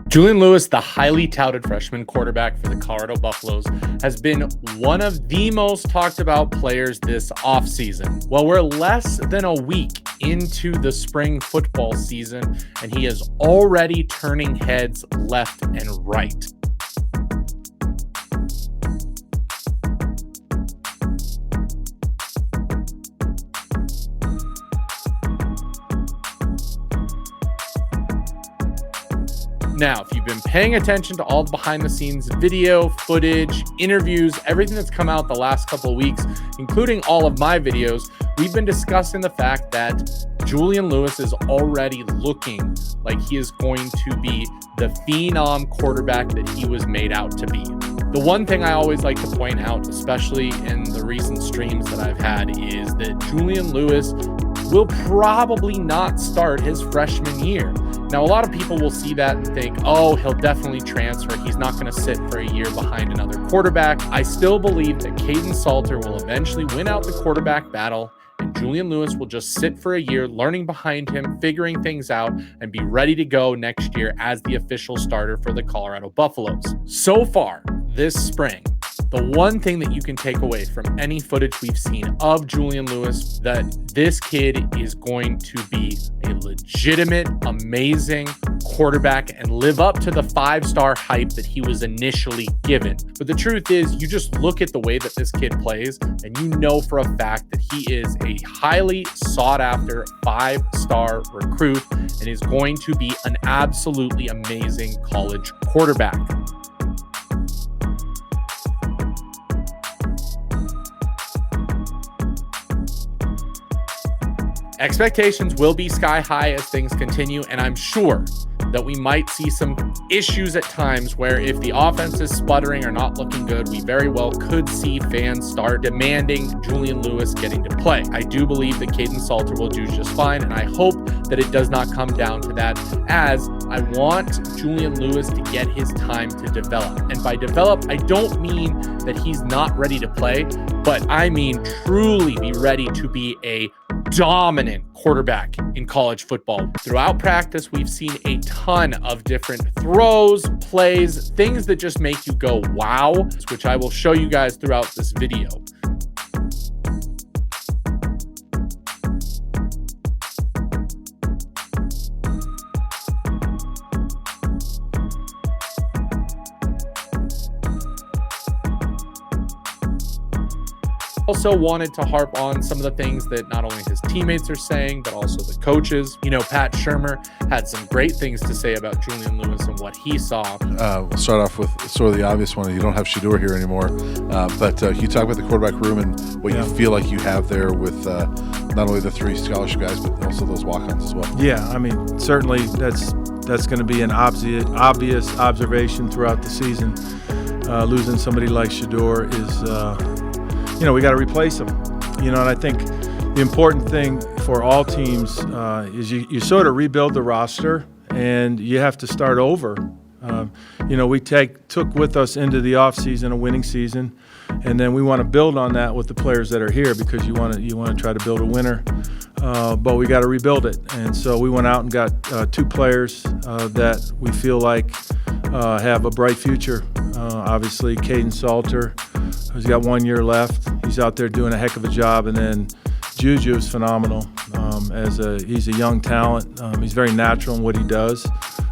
Julian Lewis, the highly touted freshman quarterback for the Colorado Buffaloes, has been one of the most talked about players this offseason. Well, we're less than a week into the spring football season, and he is already turning heads left and right. Now, if you've been paying attention to all the behind-the-scenes video, footage, interviews, everything that's come out the last couple of weeks, including all of my videos, we've been discussing the fact that Julian Lewis is already looking like he is going to be the phenom quarterback that he was made out to be. The one thing I always like to point out, especially in the recent streams that I've had, is that Julian Lewis will probably not start his freshman year. Now, a lot of people will see that and think, oh, he'll definitely transfer. He's not going to sit for a year behind another quarterback. I still believe that Kaidon Salter will eventually win out the quarterback battle, and Julian Lewis will just sit for a year, learning behind him, figuring things out, and be ready to go next year as the official starter for the Colorado Buffaloes. So far, this spring, the one thing that you can take away from any footage we've seen of Julian Lewis, that this kid is going to be a legitimate, amazing quarterback and live up to the 5-star hype that he was initially given. But the truth is, you just look at the way that this kid plays, and you know for a fact that he is a highly sought-after 5-star recruit and is going to be an absolutely amazing college quarterback. Expectations will be sky high as things continue, and I'm sure that we might see some issues at times where if the offense is sputtering or not looking good, we very well could see fans start demanding Julian Lewis getting to play. I do believe that Kaidon Salter will do just fine, and I hope that it does not come down to that, as I want Julian Lewis to get his time to develop. And by develop, I don't mean that he's not ready to play, but I mean truly be ready to be a dominant quarterback in college football. Throughout practice, we've seen a ton of different throws, plays, things that just make you go, wow, which I will show you guys throughout this video. Also wanted to harp on some of the things that not only his teammates are saying, but also the coaches. You know, Pat Shurmur had some great things to say about Julian Lewis and what he saw. We'll start off with sort of the obvious one. You don't have Shedeur here anymore, but you talk about the quarterback room and what you feel like you have there with not only the 3 scholarship guys, but also those walk-ons as well. Yeah, I mean, certainly that's going to be an obvious observation throughout the season. Losing somebody like Shedeur is we got to replace him. And I think the important thing for all teams is you sort of rebuild the roster and you have to start over. We took with us into the offseason a winning season, and then we want to build on that with the players that are here, because you want to try to build a winner, but we got to rebuild it. And so we went out and got 2 players that we feel like have a bright future. Obviously, Kaidon Salter, he's got 1 year left. He's out there doing a heck of a job. And then Juju is phenomenal. He's a young talent. He's very natural in what he does,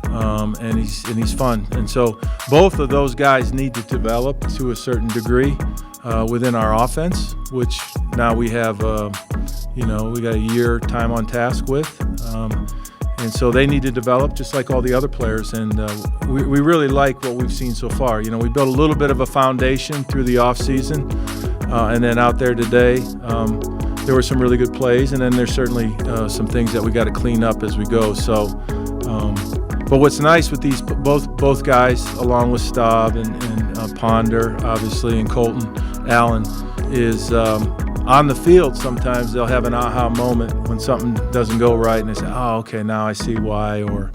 and he's fun. And so both of those guys need to develop to a certain degree within our offense, which now we have, we got a year time on task with. And so they need to develop just like all the other players. And we really like what we've seen so far. We built a little bit of a foundation through the offseason. And then out there today, there were some really good plays. And then there's certainly some things that we got to clean up as we go. So, but what's nice with these both guys, along with Staub and Ponder, obviously, and Colton Allen, is on the field, sometimes they'll have an aha moment when something doesn't go right, and they say, oh, okay, now I see why, or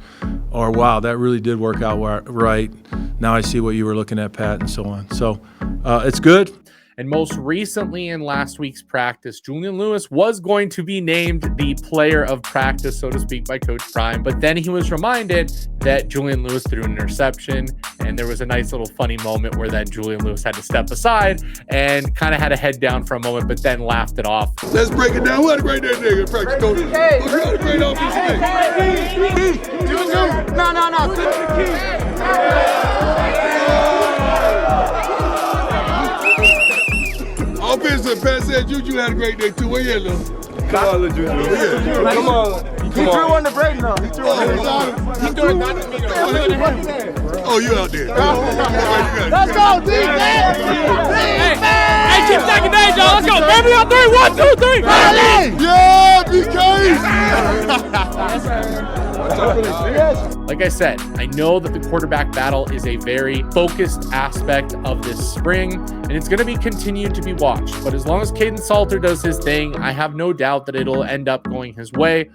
wow, that really did work out right. Now I see what you were looking at, Pat, and so on. So it's good. And most recently in last week's practice, Julian Lewis was going to be named the player of practice, so to speak, by Coach Prime. But then he was reminded that Julian Lewis threw an interception, and there was a nice little funny moment where then Julian Lewis had to step aside and kind of had a head down for a moment, but then laughed it off. Let's break it down. Who had to grade that nigga in practice? Coach, who had to grade off this nigga? Juju. No. Offensive pass said Juju had a great day too. Where you at, Lil? Come on, Juju. Yeah. Come on. He threw one to Brady, though. He threw one to Brady. He threw it not to me, though. Oh, you out there. Let's go, defense! Hey, keep stacking days, y'all. Let's go. Baby on 3. 1, 2, 3. Yeah, BK! Like I said, I know that the quarterback battle is a very focused aspect of this spring, and it's going to be continued to be watched. But as long as Kaidon Salter does his thing, I have no doubt that it'll end up going his way.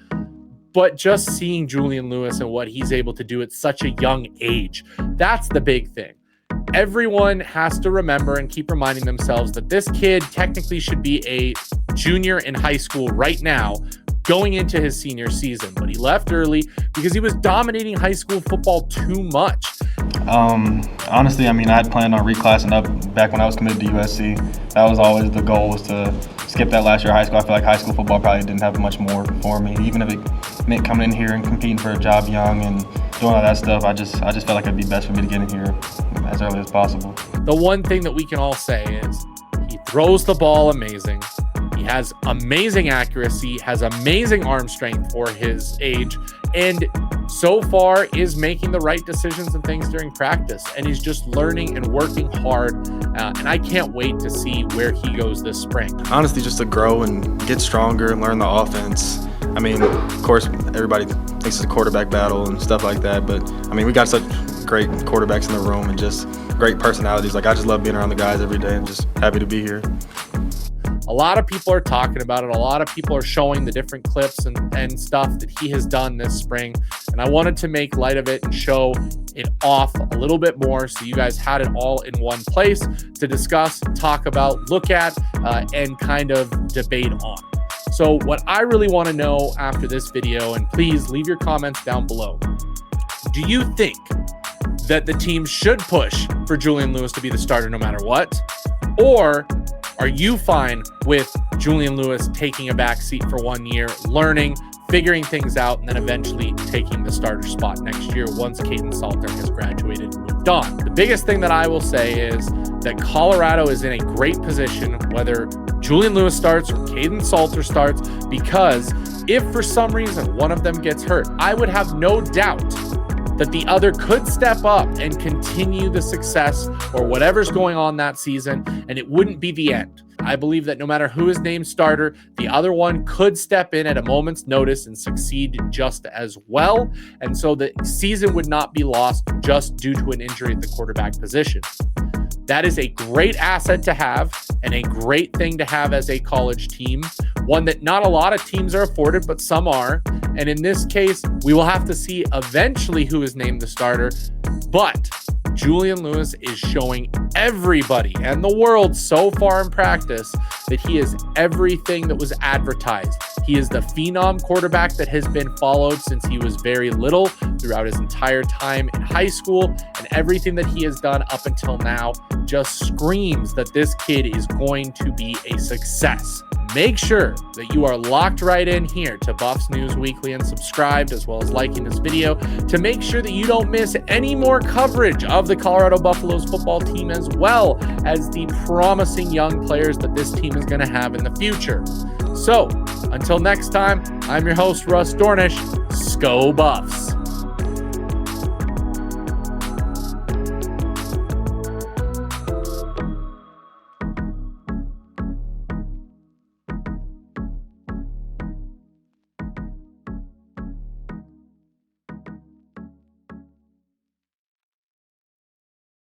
But just seeing Julian Lewis and what he's able to do at such a young age, that's the big thing. Everyone has to remember and keep reminding themselves that this kid technically should be a junior in high school right now, going into his senior season, but he left early because he was dominating high school football too much. Honestly, I mean, I had planned on reclassing up back when I was committed to USC. That was always the goal, was to skip that last year of high school. I feel like high school football probably didn't have much more for me, even if it meant coming in here and competing for a job young and doing all that stuff. I just felt like it'd be best for me to get in here as early as possible. The one thing that we can all say is he throws the ball amazing. He has amazing accuracy, has amazing arm strength for his age, and so far is making the right decisions and things during practice. And he's just learning and working hard. And I can't wait to see where he goes this spring. Honestly, just to grow and get stronger and learn the offense. I mean, of course, everybody thinks it's a quarterback battle and stuff like that, but I mean, we got such great quarterbacks in the room and just great personalities. Like, I just love being around the guys every day and just happy to be here. A lot of people are talking about it. A lot of people are showing the different clips and stuff that he has done this spring. And I wanted to make light of it and show it off a little bit more so you guys had it all in one place to discuss, talk about, look at, and kind of debate on. So what I really want to know after this video, and please leave your comments down below. Do you think that the team should push for Julian Lewis to be the starter no matter what? Or are you fine with Julian Lewis taking a back seat for 1 year, learning, figuring things out, and then eventually taking the starter spot next year once Kaidon Salter has graduated and moved on? The biggest thing that I will say is that Colorado is in a great position whether Julian Lewis starts or Kaidon Salter starts, because if for some reason one of them gets hurt, I would have no doubt that the other could step up and continue the success or whatever's going on that season, and it wouldn't be the end. I believe that no matter who is named starter, the other one could step in at a moment's notice and succeed just as well, and so the season would not be lost just due to an injury at the quarterback position. That is a great asset to have and a great thing to have as a college team, one that not a lot of teams are afforded, but some are. And in this case, we will have to see eventually who is named the starter. But Julian Lewis is showing everybody and the world so far in practice that he is everything that was advertised. He is the phenom quarterback that has been followed since he was very little throughout his entire time in high school, and everything that he has done up until now just screams that this kid is going to be a success. Make sure that you are locked right in here to Buffs News Weekly and subscribed, as well as liking this video, to make sure that you don't miss any more coverage of the Colorado Buffaloes football team, as well as the promising young players that this team is going to have in the future. So, until next time, I'm your host, Russ Dornish. Sco Buffs.